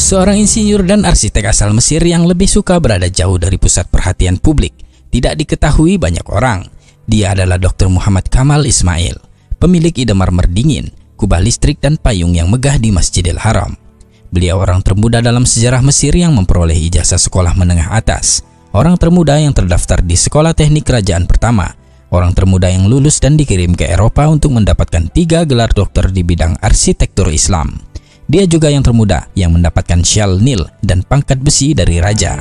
Seorang insinyur dan arsitek asal Mesir yang lebih suka berada jauh dari pusat perhatian publik. Tidak diketahui banyak orang. Dia adalah Dr. Muhammad Kamal Ismail, pemilik ide marmer dingin, kubah listrik dan payung yang megah di Masjidil Haram. Beliau orang termuda dalam sejarah Mesir yang memperoleh ijazah sekolah menengah atas, orang termuda yang terdaftar di sekolah teknik kerajaan pertama, orang termuda yang lulus dan dikirim ke Eropa untuk mendapatkan 3 gelar dokter di bidang arsitektur Islam. Dia juga yang termuda yang mendapatkan syal Nil dan pangkat besi dari raja.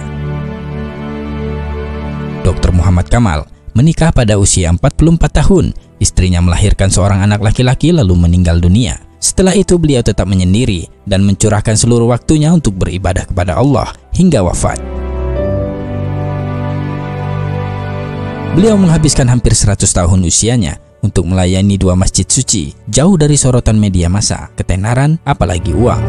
Dr. Muhammad Kamal menikah pada usia 44 tahun. Istrinya melahirkan seorang anak laki-laki lalu meninggal dunia. Setelah itu beliau tetap menyendiri dan mencurahkan seluruh waktunya untuk beribadah kepada Allah hingga wafat. Beliau menghabiskan hampir 100 tahun usianya untuk melayani 2 masjid suci, jauh dari sorotan media massa, ketenaran, apalagi uang.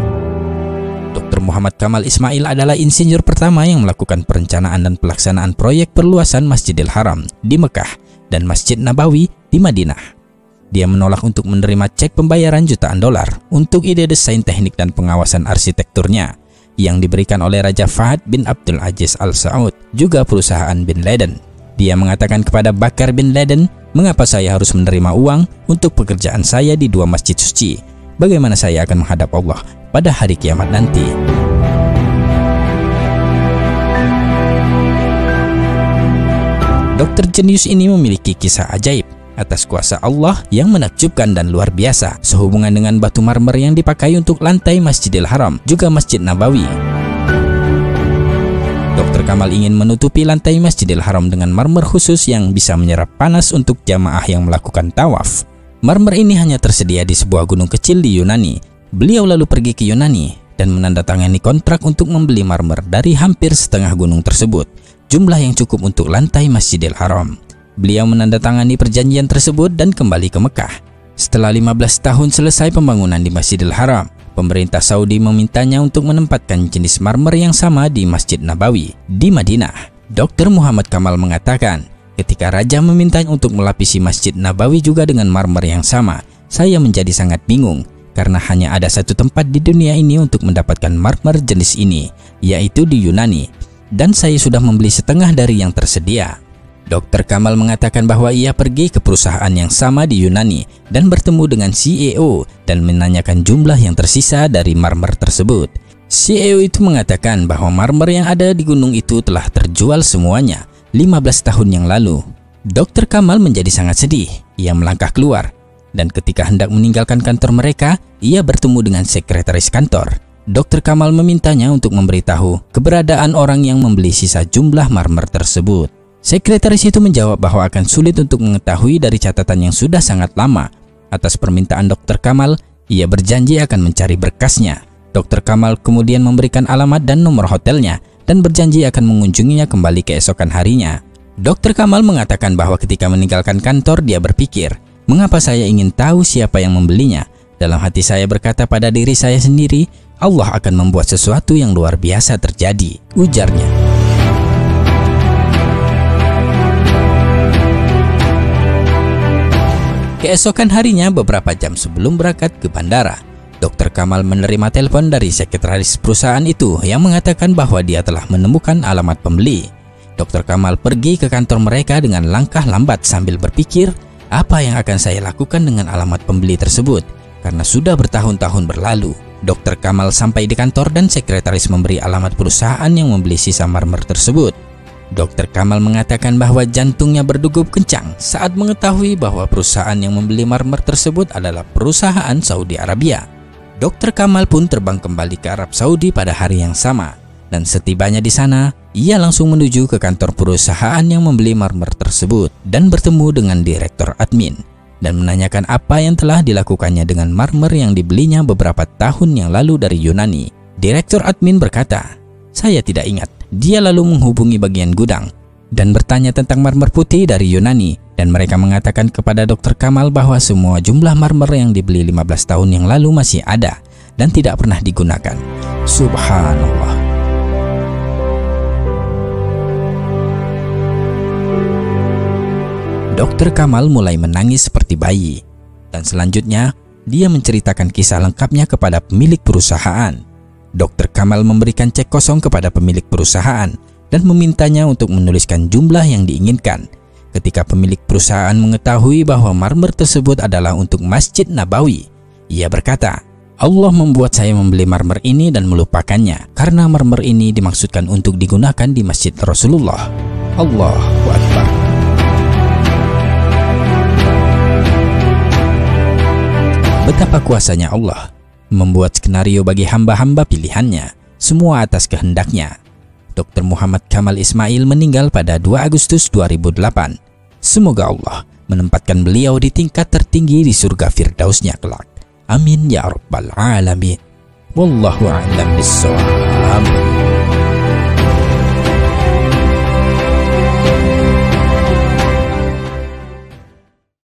Dr. Muhammad Kamal Ismail adalah insinyur pertama yang melakukan perencanaan dan pelaksanaan proyek perluasan Masjidil Haram di Mekah dan Masjid Nabawi di Madinah. Dia menolak untuk menerima cek pembayaran jutaan dolar untuk ide desain teknik dan pengawasan arsitekturnya yang diberikan oleh Raja Fahd bin Abdul Aziz Al Saud, juga perusahaan Bin Laden. Dia mengatakan kepada Bakar bin Laden, "Mengapa saya harus menerima uang untuk pekerjaan saya di 2 masjid suci? Bagaimana saya akan menghadap Allah pada hari kiamat nanti?" Dokter jenius ini memiliki kisah ajaib atas kuasa Allah yang menakjubkan dan luar biasa sehubungan dengan batu marmer yang dipakai untuk lantai Masjidil Haram, juga Masjid Nabawi. Dr. Kamal ingin menutupi lantai Masjidil Haram dengan marmer khusus yang bisa menyerap panas untuk jamaah yang melakukan tawaf. Marmer ini hanya tersedia di sebuah gunung kecil di Yunani. Beliau lalu pergi ke Yunani dan menandatangani kontrak untuk membeli marmer dari hampir setengah gunung tersebut, jumlah yang cukup untuk lantai Masjidil Haram. Beliau menandatangani perjanjian tersebut dan kembali ke Mekah. Setelah 15 tahun selesai pembangunan di Masjidil Haram, pemerintah Saudi memintanya untuk menempatkan jenis marmer yang sama di Masjid Nabawi di Madinah. Dr. Muhammad Kamal mengatakan, ketika raja memintanya untuk melapisi Masjid Nabawi juga dengan marmer yang sama, saya menjadi sangat bingung karena hanya ada satu tempat di dunia ini untuk mendapatkan marmer jenis ini, yaitu di Yunani, dan saya sudah membeli setengah dari yang tersedia. Dr. Kamal mengatakan bahwa ia pergi ke perusahaan yang sama di Yunani dan bertemu dengan CEO dan menanyakan jumlah yang tersisa dari marmer tersebut. CEO itu mengatakan bahwa marmer yang ada di gunung itu telah terjual semuanya 15 tahun yang lalu. Dr. Kamal menjadi sangat sedih. Ia melangkah keluar dan ketika hendak meninggalkan kantor mereka, ia bertemu dengan sekretaris kantor. Dr. Kamal memintanya untuk memberitahu keberadaan orang yang membeli sisa jumlah marmer tersebut. Sekretaris itu menjawab bahwa akan sulit untuk mengetahui dari catatan yang sudah sangat lama. Atas permintaan Dr. Kamal, ia berjanji akan mencari berkasnya. Dr. Kamal kemudian memberikan alamat dan nomor hotelnya dan berjanji akan mengunjunginya kembali keesokan harinya. Dr. Kamal mengatakan bahwa ketika meninggalkan kantor dia berpikir, "Mengapa saya ingin tahu siapa yang membelinya? Dalam hati saya berkata pada diri saya sendiri, Allah akan membuat sesuatu yang luar biasa terjadi," ujarnya. Keesokan harinya, beberapa jam sebelum berangkat ke bandara, Dr. Kamal menerima telepon dari sekretaris perusahaan itu yang mengatakan bahwa dia telah menemukan alamat pembeli. Dr. Kamal pergi ke kantor mereka dengan langkah lambat sambil berpikir, apa yang akan saya lakukan dengan alamat pembeli tersebut? Karena sudah bertahun-tahun berlalu. Dr. Kamal sampai di kantor dan sekretaris memberi alamat perusahaan yang membeli sisa marmer tersebut. Dr. Kamal mengatakan bahwa jantungnya berdegup kencang saat mengetahui bahwa perusahaan yang membeli marmer tersebut adalah perusahaan Saudi Arabia. Dr. Kamal pun terbang kembali ke Arab Saudi pada hari yang sama, dan setibanya di sana, ia langsung menuju ke kantor perusahaan yang membeli marmer tersebut dan bertemu dengan direktur admin dan menanyakan apa yang telah dilakukannya dengan marmer yang dibelinya beberapa tahun yang lalu dari Yunani. Direktur admin berkata, "Saya tidak ingat." Dia lalu menghubungi bagian gudang dan bertanya tentang marmer putih dari Yunani, dan mereka mengatakan kepada Dr. Kamal bahwa semua jumlah marmer yang dibeli 15 tahun yang lalu masih ada dan tidak pernah digunakan. Subhanallah. Dr. Kamal mulai menangis seperti bayi, dan selanjutnya dia menceritakan kisah lengkapnya kepada pemilik perusahaan. Dr. Kamal memberikan cek kosong kepada pemilik perusahaan dan memintanya untuk menuliskan jumlah yang diinginkan. Ketika pemilik perusahaan mengetahui bahwa marmer tersebut adalah untuk Masjid Nabawi, ia berkata, Allah membuat saya membeli marmer ini dan melupakannya karena marmer ini dimaksudkan untuk digunakan di Masjid Rasulullah. Allahu Akbar. Betapa kuasanya Allah membuat skenario bagi hamba-hamba pilihannya, semua atas kehendaknya. Dr. Muhammad Kamal Ismail meninggal pada 2 Agustus 2008. Semoga Allah menempatkan beliau di tingkat tertinggi di surga Firdausnya kelak. Amin ya rabbal alamin. Wallahu a'lam bissawab.